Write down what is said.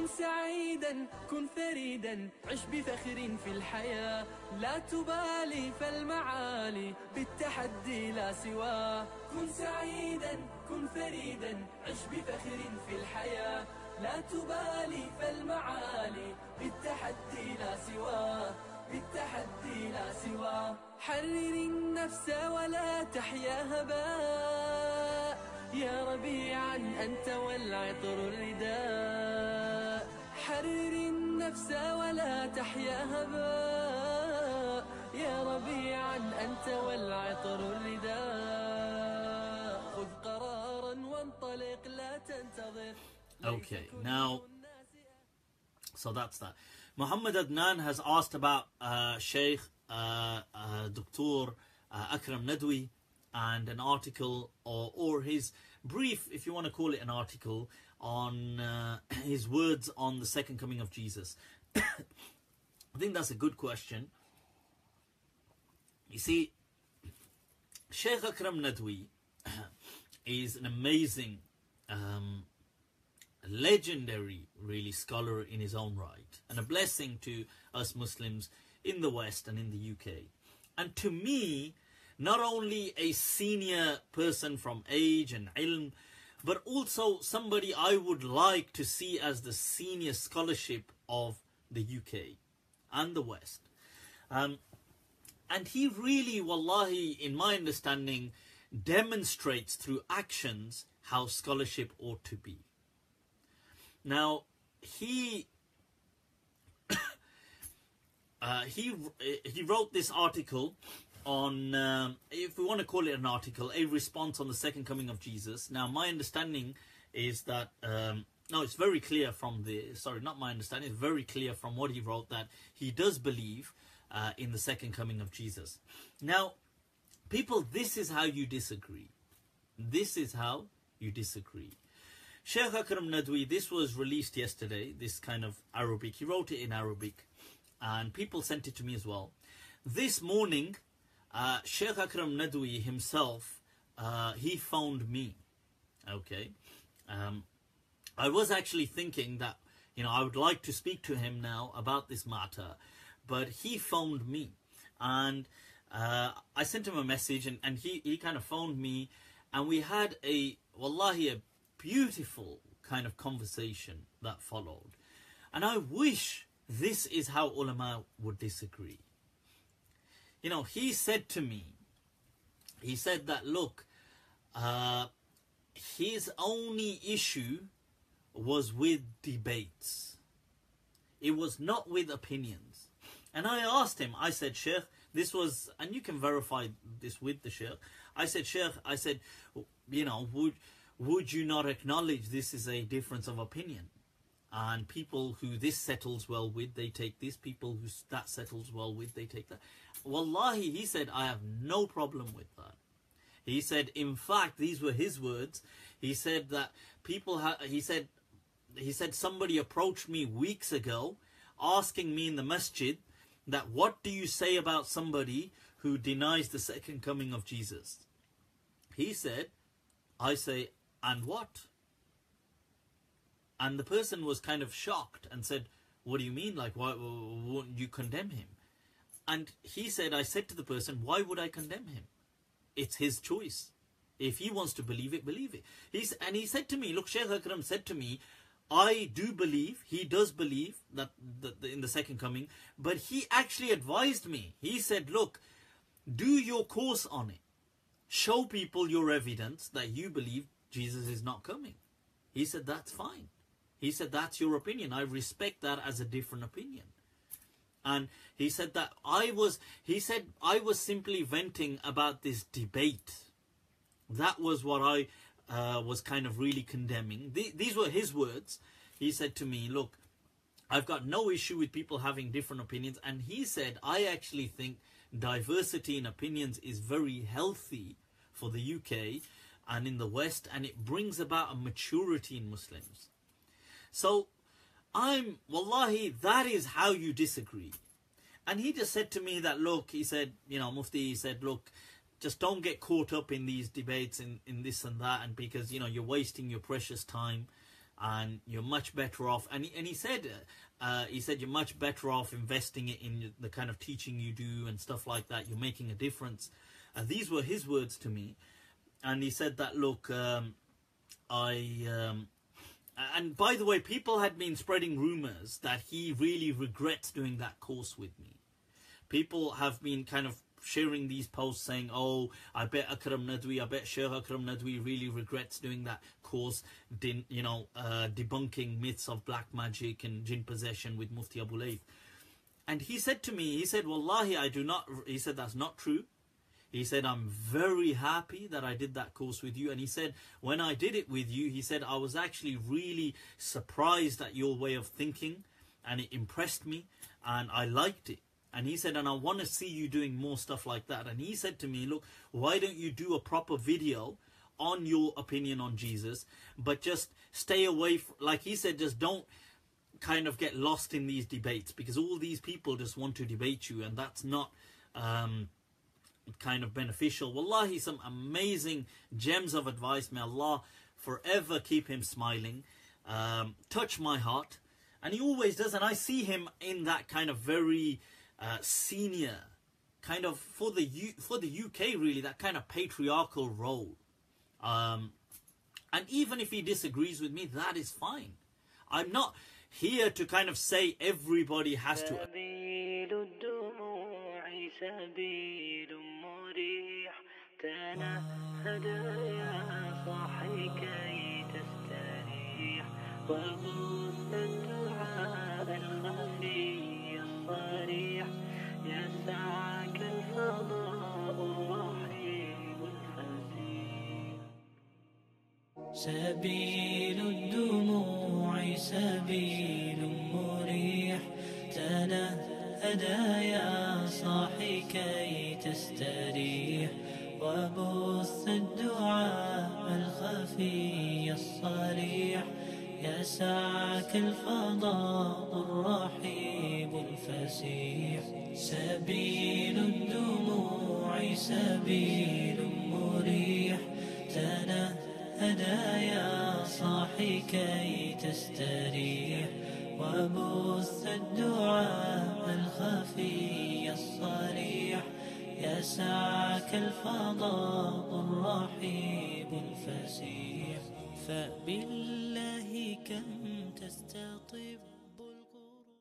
كن سعيدا كن فريدا عش بفخر في الحياة لا تبالي فالمعالي بالتحدي لا سواه كن سعيدا كن فريدا عش بفخر في الحياة لا تبالي فالمعالي بالتحدي لا سواه بالتحدي لا سواه حرر النفس ولا تحيا هباء يا ربيعا أنت والعطر الرداء حرر النفس ولا تحيا هباء يا ربيعا أنت والعطر الرداء خذ قرارا وانطلق لا تنتظر. Okay, now, so that's that. Muhammad Adnan has asked about Sheikh Dr. Akram Nadwi and an article or his brief, if you want to call it an article, on his words on the second coming of Jesus. I think that's a good question. You see, Sheikh Akram Nadwi is an amazing, legendary, really, scholar in his own right, and a blessing to us Muslims in the West and in the UK. And to me, not only a senior person from age and ilm, but also somebody I would like to see as the senior scholarship of the UK and the West. And he really, wallahi, in my understanding, demonstrates through actions how scholarship ought to be. Now, he wrote this article on, if we want to call it an article, a response on the second coming of Jesus. Now, my understanding is that, no, it's very clear from the, sorry, not my understanding, it's very clear from what he wrote that he does believe in the second coming of Jesus. Now, people, this is how you disagree. This is how you disagree. Sheikh Akram Nadwi, this was released yesterday, this kind of Arabic. He wrote it in Arabic, and people sent it to me as well. This morning, Sheikh Akram Nadwi himself, he phoned me. Okay. I was actually thinking that, I would like to speak to him now about this matter, but he phoned me. And I sent him a message, and he kind of phoned me, and we had wallahi, a beautiful kind of conversation that followed. And I wish this is how ulama would disagree. He said to me, he said that, look, his only issue was with debates. It was not with opinions. And I asked him, I said, Sheikh, this was, and you can verify this with the Sheikh. I said, Sheikh, I said, would you not acknowledge this is a difference of opinion? And people who this settles well with, they take this. People who that settles well with, they take that. Wallahi, he said, I have no problem with that. He said, in fact, these were his words. He said that people, he said somebody approached me weeks ago asking me in the masjid that, what do you say about somebody who denies the second coming of Jesus? He said, I say, and what? And the person was kind of shocked and said, what do you mean? Like, why wouldn't you condemn him? And he said, I said to the person, why would I condemn him? It's his choice. If he wants to believe it, believe it. And he said to me, look, Sheikh Akram said to me, I do believe, he does believe that in the second coming, but he actually advised me. He said, look, do your course on it. Show people your evidence that you believe Jesus is not coming. He said, that's fine. He said, that's your opinion. I respect that as a different opinion. And he said that I was simply venting about this debate. That was what I was kind of really condemning. These were his words. He said to me, look, I've got no issue with people having different opinions. And he said, I actually think diversity in opinions is very healthy for the UK and in the West, and it brings about a maturity in Muslims. So wallahi, that is how you disagree. And he just said to me that, look, he said, Mufti, he said, look, just don't get caught up in these debates in this and that, and because, you're wasting your precious time. and you're much better off. And he said you're much better off investing it in the kind of teaching you do and stuff like that. You're making a difference. These were his words to me. And he said that, look, and by the way, people had been spreading rumors that he really regrets doing that course with me. People have been kind of sharing these posts saying, oh, I bet Akram Nadwi, I bet Sheikh Akram Nadwi really regrets doing that course, debunking myths of black magic and jinn possession with Mufti Abu Layth. And he said to me, he said, Wallahi, I do not, he said, that's not true. He said, I'm very happy that I did that course with you. And he said, when I did it with you, he said, I was actually really surprised at your way of thinking, and it impressed me and I liked it. And he said, and I want to see you doing more stuff like that. And he said to me, look, why don't you do a proper video on your opinion on Jesus, but just stay away from, like he said, just don't kind of get lost in these debates, because all these people just want to debate you, and that's not kind of beneficial. Wallahi, some amazing gems of advice. May Allah forever keep him smiling. Touch my heart. And he always does, and I see him in that kind of very senior, kind of for the UK really, that kind of patriarchal role. And even if he disagrees with me, that is fine. I'm not here to kind of say everybody has to. سبيل الدموع سبيل مريح تنهدى يا صاحي كي تستريح وبث الدعاء الخفي الصريح يسعك الفضاء الرحيب الفسيح سبيل الدموع سبيل مريح تنهدى يا صاحي كي تستريح وبث الدعاء الخفي الصريح يسعك الفضاء الرحيب الفسيح فبالله كم تستطيب